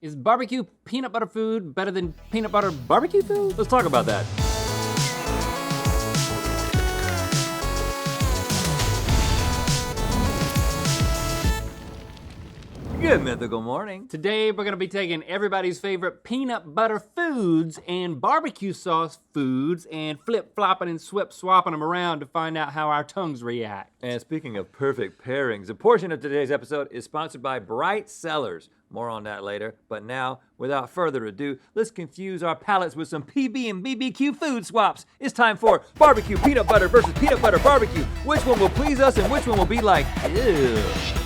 Is barbecue peanut butter food better than peanut butter barbecue food? Let's talk about that. Good Mythical morning. Today we're gonna be taking everybody's favorite peanut butter foods and barbecue sauce foods and flip-flopping and swapping them around to find out how our tongues react. And speaking of perfect pairings, a portion of today's episode is sponsored by Bright Cellars. More on that later, but now, without further ado, let's confuse our palates with some PB and BBQ food swaps. It's time for barbecue peanut butter versus peanut butter barbecue. Which one will please us and which one will be like, ew?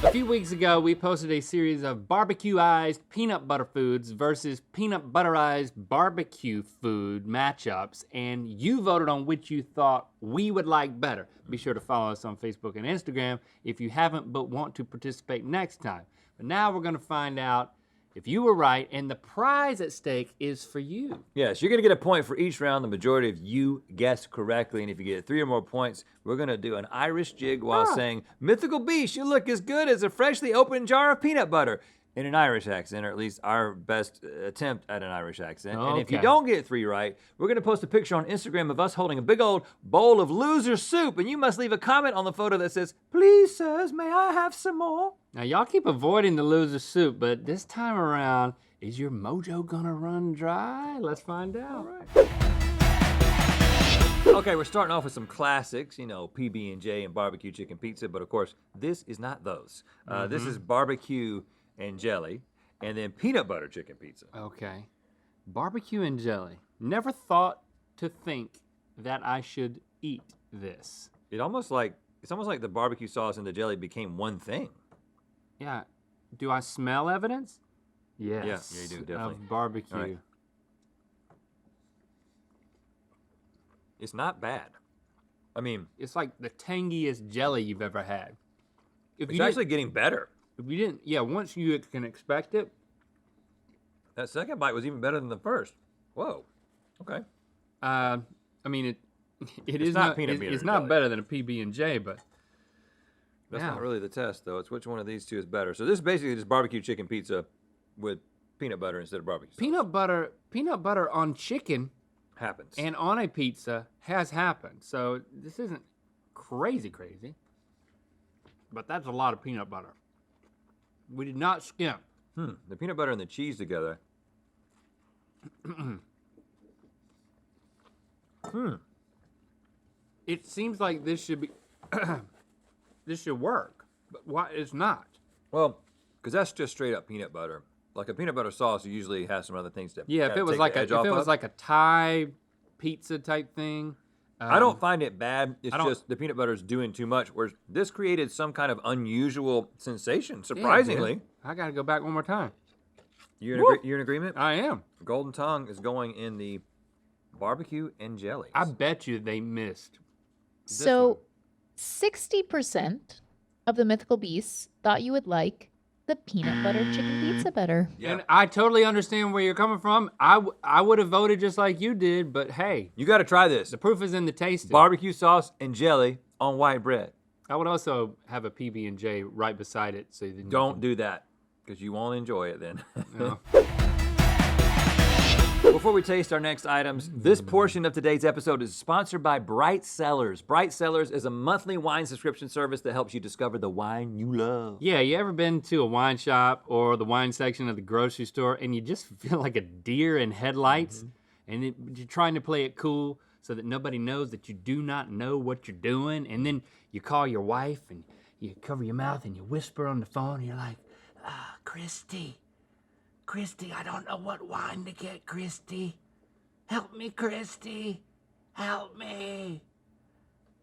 A few weeks ago, we posted a series of barbecue-ized peanut butter foods versus peanut butterized barbecue food matchups, and you voted on which you thought we would like better. Be sure to follow us on Facebook and Instagram if you haven't but want to participate next time. But now we're gonna find out if you were right, and the prize at stake is for you. Yes, you're gonna get a point for each round. The majority of you guessed correctly, and if you get 3 or more points, we're gonna do an Irish jig while saying, "Mythical Beast, you look as good as a freshly opened jar of peanut butter," in an Irish accent, or at least our best attempt at an Irish accent. And if you don't get 3 right, we're gonna post a picture on Instagram of us holding a big old bowl of loser soup, and you must leave a comment on the photo that says, "Please, sirs, may I have some more?" Now y'all keep avoiding the loser soup, but this time around, is your mojo gonna run dry? Let's find out. Okay, we're starting off with some classics, you know, PB&J and barbecue chicken pizza, but of course, this is not those. This is barbecue and jelly, and then peanut butter chicken pizza. Okay. Barbecue and jelly. Never thought to think that I should eat this. It's almost like the barbecue sauce and the jelly became one thing. Yeah. Do I smell evidence? Yes. Yeah, you do, definitely. Of barbecue. All right. It's not bad. I mean, It's like the tangiest jelly you've ever had. If it's you actually getting better. If you didn't, yeah, once you can expect it. That second bite was even better than the first. Whoa. Okay. I mean, it It's is not not peanut butter It's not jelly. better than a PB&J, but That's yeah. not really the test, though. It's which one of these two is better. So this is basically just barbecue chicken pizza with peanut butter instead of barbecue sauce. peanut butter on chicken Happens. and on a pizza has happened. So this isn't crazy, but that's a lot of peanut butter. We did not skimp. The peanut butter and the cheese together. It seems like this should be, this should work, but why it's not? Well, because that's just straight up peanut butter. Like a peanut butter sauce usually has some other things to Yeah, if kinda it was take like the a edge off of. a Thai pizza type thing. I don't find it bad. It's I don't- just the peanut butter is doing too much. Whereas this created some kind of unusual sensation, Yeah, surprisingly. dude. I gotta go back one more time. You're in agreement? I am. Golden Tongue is going in the barbecue and jellies. I bet you they missed. this So, one. 60% of the mythical beasts thought you would like the peanut butter chicken pizza better. Yeah. And I totally understand where you're coming from. I would have voted just like you did, but hey, You got to try this. the proof is in the tasting. Barbecue sauce and jelly on white bread. I would also have a PB&J right beside it, so then you Don't do that, because you won't enjoy it then. No. Before we taste our next items, this portion of today's episode is sponsored by Bright Cellars. Bright Cellars is a monthly wine subscription service that helps you discover the wine you love. Yeah, you ever been to a wine shop or the wine section of the grocery store and you just feel like a deer in headlights and you're trying to play it cool so that nobody knows that you do not know what you're doing, and then you call your wife and you cover your mouth and you whisper on the phone and you're like, Christy, I don't know what wine to get, Christy. Help me, Christy. Help me.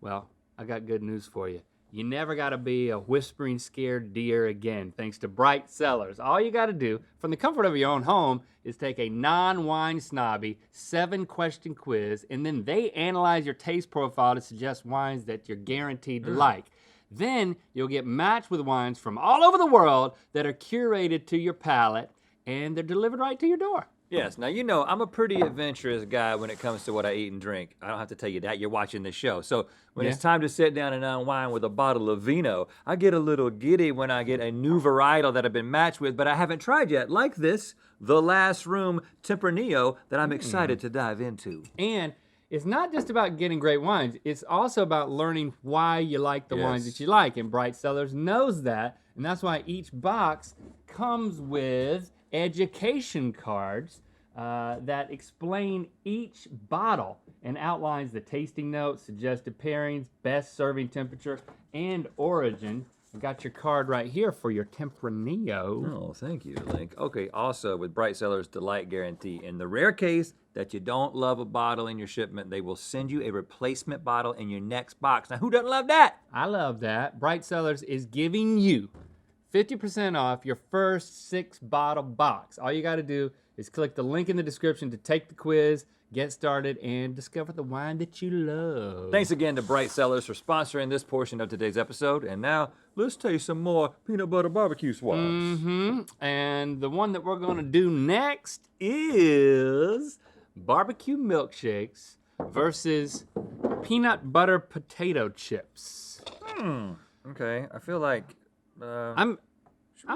Well, I got good news for you. You never gotta be a whispering scared deer again, thanks to Bright Cellars. All you gotta do, from the comfort of your own home, is take a non-wine snobby 7-question quiz, and then they analyze your taste profile to suggest wines that you're guaranteed to like. Then you'll get matched with wines from all over the world that are curated to your palate, and they're delivered right to your door. Yes. Now, you know, I'm a pretty adventurous guy when it comes to what I eat and drink. I don't have to tell you that. You're watching the show. So when it's time to sit down and unwind with a bottle of vino, I get a little giddy when I get a new varietal that I've been matched with, but I haven't tried yet, like this, The Last Room Tempranillo, that I'm excited to dive into. And it's not just about getting great wines. It's also about learning why you like the wines that you like. And Bright Cellars knows that. And that's why each box comes with education cards that explain each bottle and outlines the tasting notes, suggested pairings, best serving temperature, and origin. I got your card right here for your Tempranillo. Oh, thank you, Link. Okay, also with Bright Cellars Delight Guarantee, in the rare case that you don't love a bottle in your shipment, they will send you a replacement bottle in your next box. Now, who doesn't love that? I love that. Bright Cellars is giving you 50% off your first 6-bottle box. All you got to do is click the link in the description to take the quiz, get started, and discover the wine that you love. Thanks again to Bright Cellars for sponsoring this portion of today's episode. And now, let's taste some more peanut butter barbecue swabs. And the one that we're going to do next is barbecue milkshakes versus peanut butter potato chips. Okay, I feel like... I'm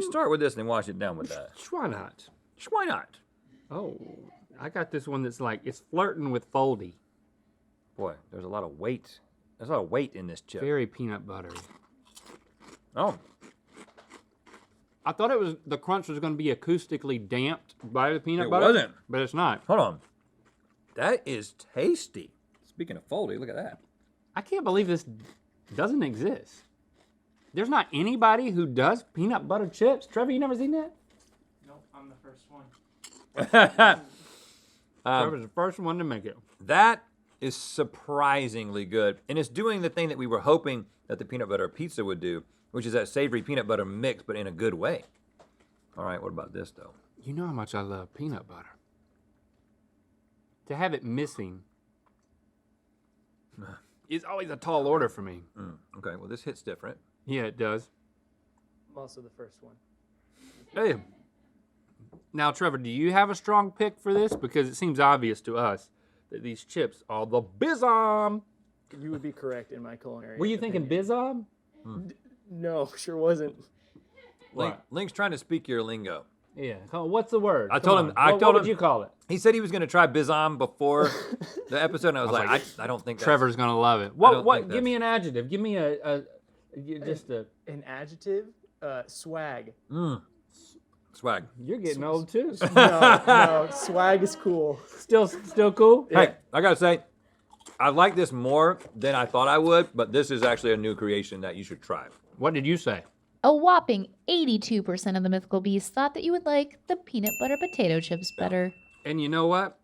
start with this and then wash it down with that. Why not? Why not? Oh, I got this one that's like, it's flirting with foldy. Boy, there's a lot of weight. There's a lot of weight in this chip. Very peanut buttery. Oh, I thought the crunch was going to be acoustically damped by the peanut It butter. wasn't. But it's not. hold on. That is tasty. Speaking of foldy, look at that. I can't believe this doesn't exist. There's not anybody who does peanut butter chips. Trevor, you never seen that? Nope, I'm the first one. Trevor's the first one to make it. That is surprisingly good. And it's doing the thing that we were hoping that the peanut butter pizza would do, which is that savory peanut butter mix, but in a good way. All right, what about this, though? You know how much I love peanut butter. To have it missing is always a tall order for me. Okay, well, this hits different. Yeah, it does. I'm also the first one. Hey. Now, Trevor, do you have a strong pick for this? Because it seems obvious to us that these chips are the bizom. You would be correct in my culinary. Were you thinking bizom? No, sure wasn't. Link's trying to speak your lingo. Yeah. What's the word? I told him. What would you call it? He said he was going to try bizom before the episode, and I was like, I don't think that's... Trevor's gonna love it. don't What? think Give me that's- an adjective. Give me a An adjective? Swag. Swag. You're getting old too. No, swag is cool. Still cool. Hey, I got to say, I like this more than I thought I would, but this is actually a new creation that you should try. What did you say? A whopping 82% of the Mythical Beasts thought that you would like the peanut butter potato chips better. And you know what?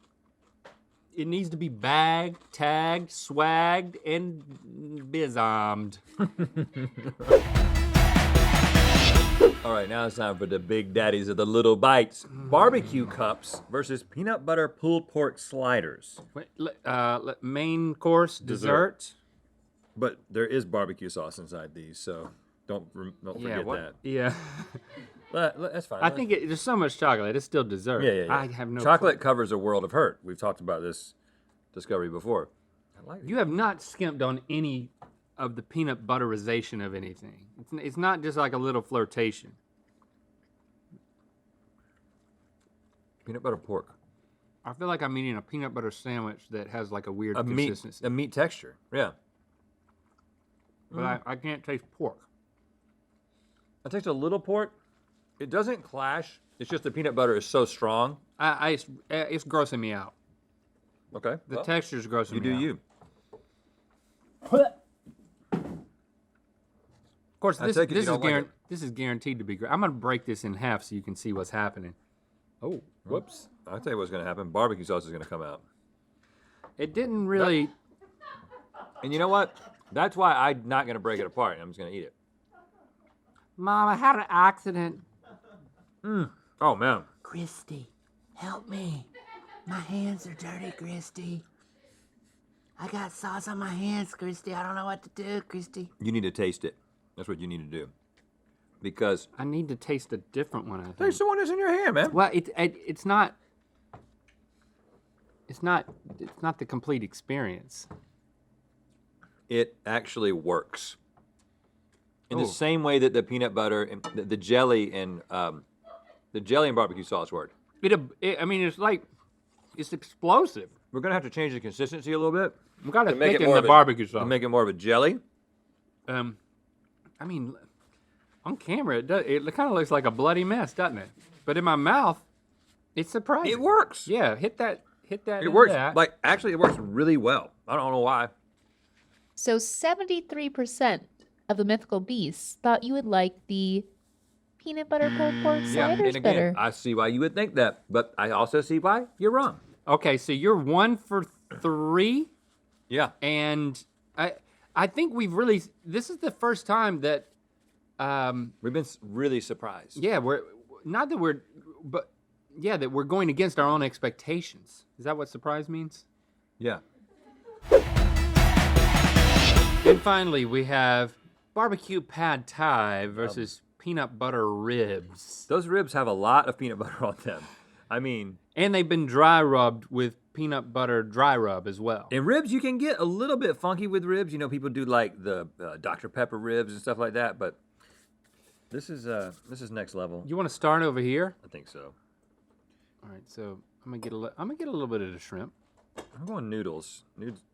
It needs to be bagged, tagged, swagged, and bizommed. All right, now it's time for the big daddies of the little bites. Barbecue cups versus peanut butter pulled pork sliders. Main course, dessert. But there is barbecue sauce inside these, so don't forget that. Yeah. That's fine. I think there's so much chocolate. It's still dessert. Yeah. I have no Chocolate covers a world of hurt. We've talked about this discovery before. I like it. You have not skimped on any of the peanut butterization of anything. It's not just like a little flirtation. Peanut butter pork. I feel like I'm eating a peanut butter sandwich that has like a weird A consistency. meat texture. Yeah. But I can't taste pork. I taste a little pork. It doesn't clash. It's just the peanut butter is so strong. It's grossing me out. Okay. The texture's grossing You me do out. you. Of course, I this take it you is don't like it. this is guaranteed to be great. I'm gonna break this in half so you can see what's happening. Oh, whoops! I'll tell you what's going to happen. Barbecue sauce is going to come out. It didn't really. And you know what? That's why I'm not going to break it apart. I'm just going to eat it. Mom, I had an accident. Oh, man. Christy, help me. My hands are dirty, Christy. I got sauce on my hands, Christy. I don't know what to do, Christy. You need to taste it. That's what you need to do. Because I need to taste a different one. I think. taste the one that's in your hand, man. Well, it's not. it's not the complete experience. It actually works. In the Oh. same way that the peanut butter and the jelly and barbecue sauce work. I mean, it's like it's explosive. We're gonna have to change the consistency a little bit We got to to make it thicken more the of a, barbecue to sauce. make it more of a jelly. I mean, on camera it kind of looks like a bloody mess, doesn't it? But in my mouth, it's surprising. It works. Yeah, hit that. It into works. that. Like actually, it works really well. I don't know why. So 73% of the mythical beasts thought you would like the peanut butter pulled pork Yeah, sliders and again, better. I see why you would think that, but I also see why you're wrong. Okay, so you're 1 for 3, Yeah. and I think this is the first time that We've been really surprised. yeah, that we're going against our own expectations. Is that what surprise means? Yeah. And finally, we have barbecue pad thai versus peanut butter ribs. Those ribs have a lot of peanut butter on them. I mean, And they've been dry rubbed with peanut butter dry rub as well. in ribs, you can get a little bit funky with ribs. You know, people do like the Dr. Pepper ribs and stuff like that, but this is next level. You want to start over here? I think so. All right, so I'm gonna get a little bit of the shrimp. I'm going noodles.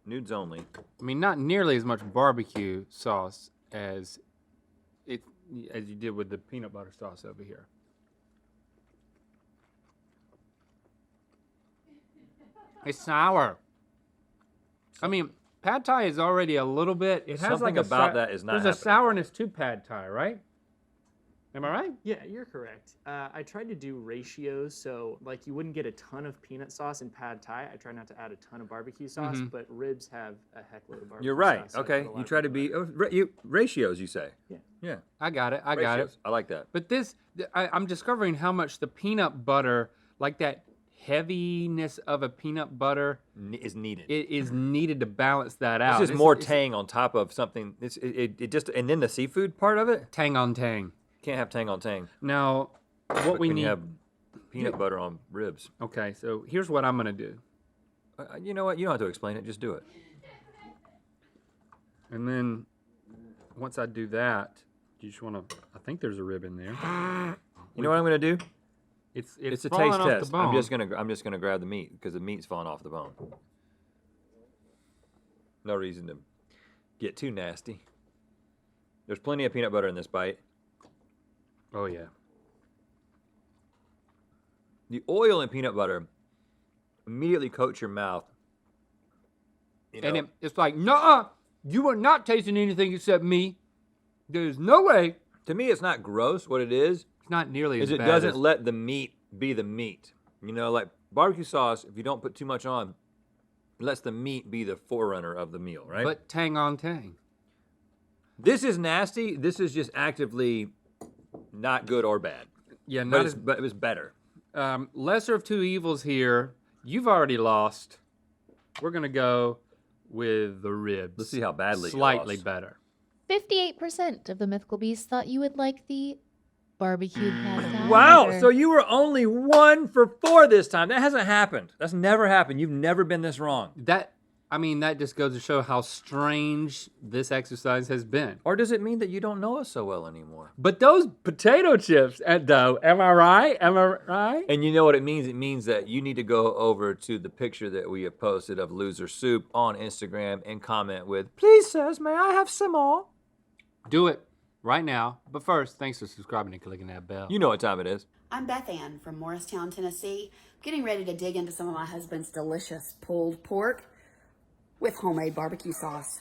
Nudes only. I mean, not nearly as much barbecue sauce as you did with the peanut butter sauce over here. It's sour. I mean, pad thai is already a little bit. It has Something like about that is not There's a happening. sourness to pad thai, right? Am I right? Yeah, you're correct. I tried to do ratios, so like you wouldn't get a ton of peanut sauce in pad thai. I try not to add a ton of barbecue sauce, but ribs have a heckload of barbecue You're right. sauce. So I Okay. put a lot You of try to peanut be ratios. You say. Yeah. Yeah. I got it. I got it. Ratios. I like that. But I'm discovering how much the peanut butter, like that heaviness of a peanut butter, Is needed. it is needed to balance that out. It's just more tang on top of something. It just and then the seafood part of it. tang on tang. Can't have tang on tang. Now, what But we when need. you have peanut butter on ribs. Okay, so here's what I'm gonna do, You know what? You don't have to explain it. Just do it. and then once I do that, you just wanna. I think there's a rib in there. You know what I'm gonna do? It's It's a falling taste off test. The bone. I'm just gonna grab the meat because the meat's falling off the bone. No reason to get too nasty. There's plenty of peanut butter in this bite. Oh yeah. The oil and peanut butter immediately coats your mouth. You know, And it's like, nuh-uh, you are not tasting anything except me. There's no way. to me, it's not gross. What it is It's not nearly as it bad doesn't as, let the meat be the meat. You know, like barbecue sauce, if you don't put too much on, it lets the meat be the forerunner of the meal, right? but tang on tang. This is nasty. This is just actively not good or bad. Yeah, But, not as but it was better. lesser of two evils here. You've already lost. We're gonna go with the ribs. Let's see how badly you Slightly lost. better. 58% of the mythical beasts thought you would like the barbecue pad thai. Wow, better. so you were only 1 for 4 this time. That hasn't happened. That's never happened. You've never been this wrong. That just goes to show how strange this exercise has been. Or does it mean that you don't know us so well anymore? But those potato chips, though, am I right? Am I right? And you know what it means? It means that you need to go over to the picture that we have posted of Loser Soup on Instagram and comment with, "Please, sirs, may I have some more?" Do it right now. But first, thanks for subscribing and clicking that bell. You know what time it is. I'm Beth Ann from Morristown, Tennessee. Getting ready to dig into some of my husband's delicious pulled pork with homemade barbecue sauce.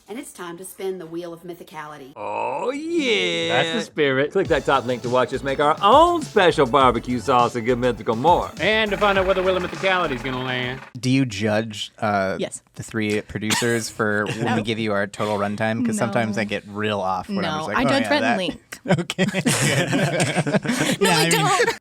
And it's time to spin the wheel of mythicality. Oh, yeah. That's the spirit. Click that top link to watch us make our own special barbecue sauce and Good Mythical more. And to find out where the Wheel of Mythicality is going to land. Do you judge Yes. the 3 producers for when we give you our total runtime? Because sometimes I get real off when I'm No, just like, I oh, judge yeah, Rhett that. and Link. Okay. No, I don't.